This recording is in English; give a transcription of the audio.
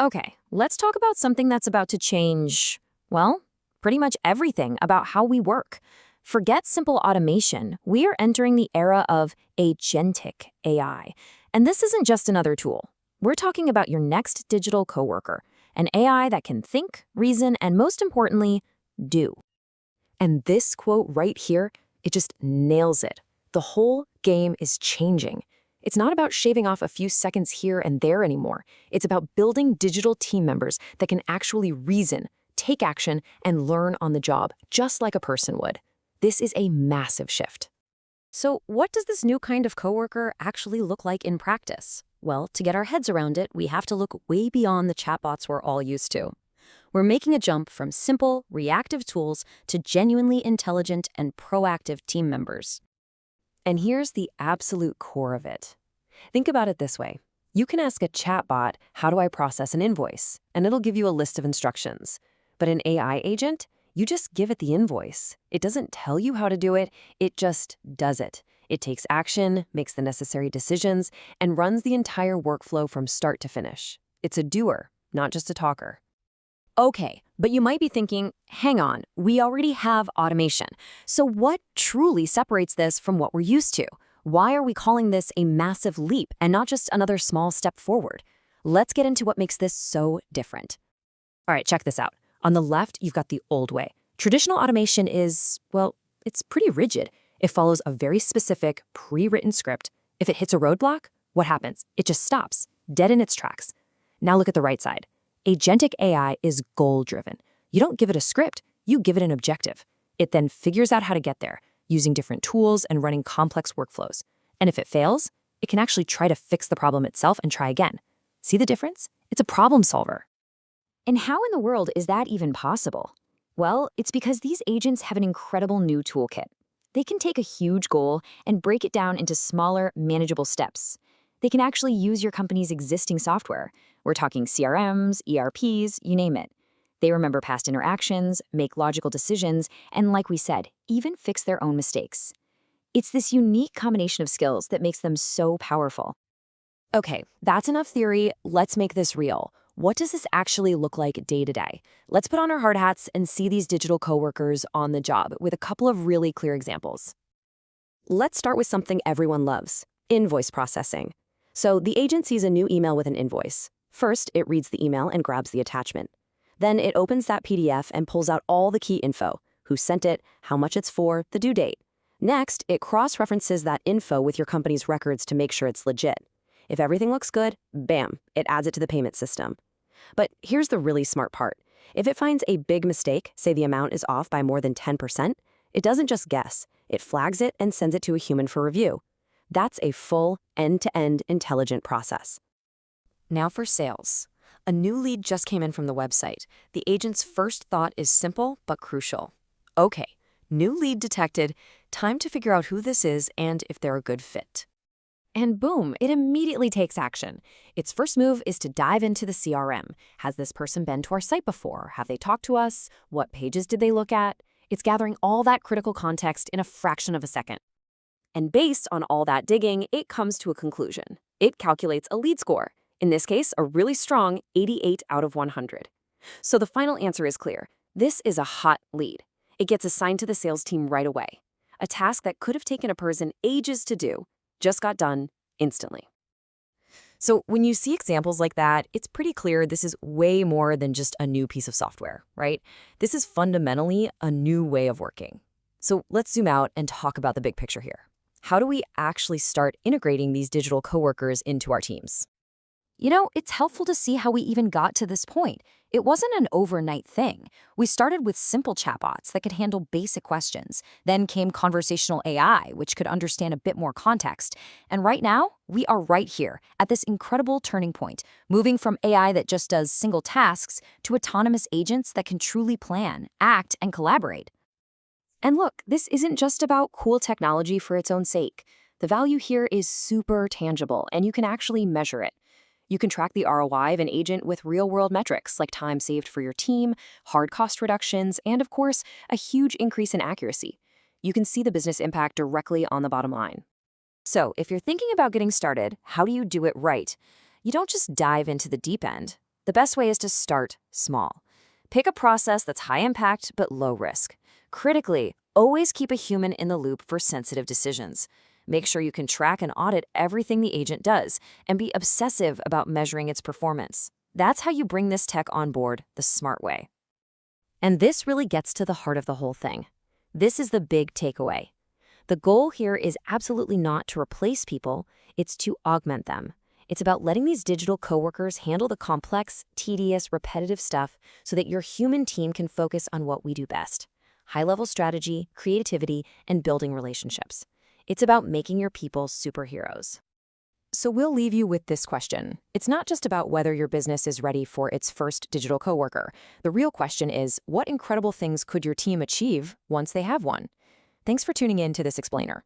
Okay, let's talk about something that's about to change, well, pretty much everything about how we work. Forget simple automation. We are entering the era of agentic AI. And this isn't just another tool. We're talking about your next digital coworker, an AI that can think, reason, and most importantly, do. And this quote right here, it just nails it. The whole game is changing. It's not about shaving off a few seconds here and there anymore. It's about building digital team members that can actually reason, take action, and learn on the job, just like a person would. This is a massive shift. So, what does this new kind of coworker actually look like in practice? Well, to get our heads around it, we have to look way beyond the chatbots we're all used to. We're making a jump from simple, reactive tools to genuinely intelligent and proactive team members. And here's the absolute core of it. Think about it this way. You can ask a chatbot, how do I process an invoice? And it'll give you a list of instructions. But an AI agent, you just give it the invoice. It doesn't tell you how to do it, it just does it. It takes action, makes the necessary decisions, and runs the entire workflow from start to finish. It's a doer, not just a talker. Okay, but you might be thinking, hang on, we already have automation. So what truly separates this from what we're used to? Why are we calling this a massive leap and not just another small step forward? Let's get into what makes this so different. All right, check this out. On the left, you've got the old way. Traditional automation is, well, it's pretty rigid. It follows a very specific, pre-written script. If it hits a roadblock, what happens? It just stops, dead in its tracks. Now look at the right side. Agentic AI is goal-driven. You don't give it a script, you give it an objective. It then figures out how to get there, using different tools and running complex workflows. And if it fails, it can actually try to fix the problem itself and try again. See the difference? It's a problem solver. And how in the world is that even possible? Well, it's because these agents have an incredible new toolkit. They can take a huge goal and break it down into smaller, manageable steps. They can actually use your company's existing software. We're talking CRMs, ERPs, you name it. They remember past interactions, make logical decisions, and like we said, even fix their own mistakes. It's this unique combination of skills that makes them so powerful. Okay, that's enough theory. Let's make this real. What does this actually look like day to day? Let's put on our hard hats and see these digital coworkers on the job with a couple of really clear examples. Let's start with something everyone loves, invoice processing. So the agent sees a new email with an invoice. First, it reads the email and grabs the attachment. Then it opens that PDF and pulls out all the key info, who sent it, how much it's for, the due date. Next, it cross-references that info with your company's records to make sure it's legit. If everything looks good, bam, it adds it to the payment system. But here's the really smart part. If it finds a big mistake, say the amount is off by more than 10%, it doesn't just guess. It flags it and sends it to a human for review. That's a full, end-to-end intelligent process. Now for sales. A new lead just came in from the website. The agent's first thought is simple but crucial. Okay, new lead detected. Time to figure out who this is and if they're a good fit. And boom, it immediately takes action. Its first move is to dive into the CRM. Has this person been to our site before? Have they talked to us? What pages did they look at? It's gathering all that critical context in a fraction of a second. And based on all that digging, it comes to a conclusion. It calculates a lead score. In this case, a really strong 88 out of 100. So the final answer is clear. This is a hot lead. It gets assigned to the sales team right away. A task that could have taken a person ages to do just got done instantly. So when you see examples like that, it's pretty clear this is way more than just a new piece of software, right? This is fundamentally a new way of working. So let's zoom out and talk about the big picture here. How do we actually start integrating these digital coworkers into our teams? You know, it's helpful to see how we even got to this point. It wasn't an overnight thing. We started with simple chatbots that could handle basic questions. Then came conversational AI, which could understand a bit more context. And right now, we are right here at this incredible turning point, moving from AI that just does single tasks to autonomous agents that can truly plan, act, and collaborate. And look, this isn't just about cool technology for its own sake. The value here is super tangible, and you can actually measure it. You can track the ROI of an agent with real-world metrics like time saved for your team, hard cost reductions, and of course, a huge increase in accuracy. You can see the business impact directly on the bottom line. So, if you're thinking about getting started, how do you do it right? You don't just dive into the deep end. The best way is to start small. Pick a process that's high impact but low risk. Critically, always keep a human in the loop for sensitive decisions. Make sure you can track and audit everything the agent does, and be obsessive about measuring its performance. That's how you bring this tech on board the smart way. And this really gets to the heart of the whole thing. This is the big takeaway. The goal here is absolutely not to replace people, it's to augment them. It's about letting these digital coworkers handle the complex, tedious, repetitive stuff so that your human team can focus on what we do best: high-level strategy, creativity, and building relationships. It's about making your people superheroes. So we'll leave you with this question. It's not just about whether your business is ready for its first digital coworker. The real question is, what incredible things could your team achieve once they have one? Thanks for tuning in to this explainer.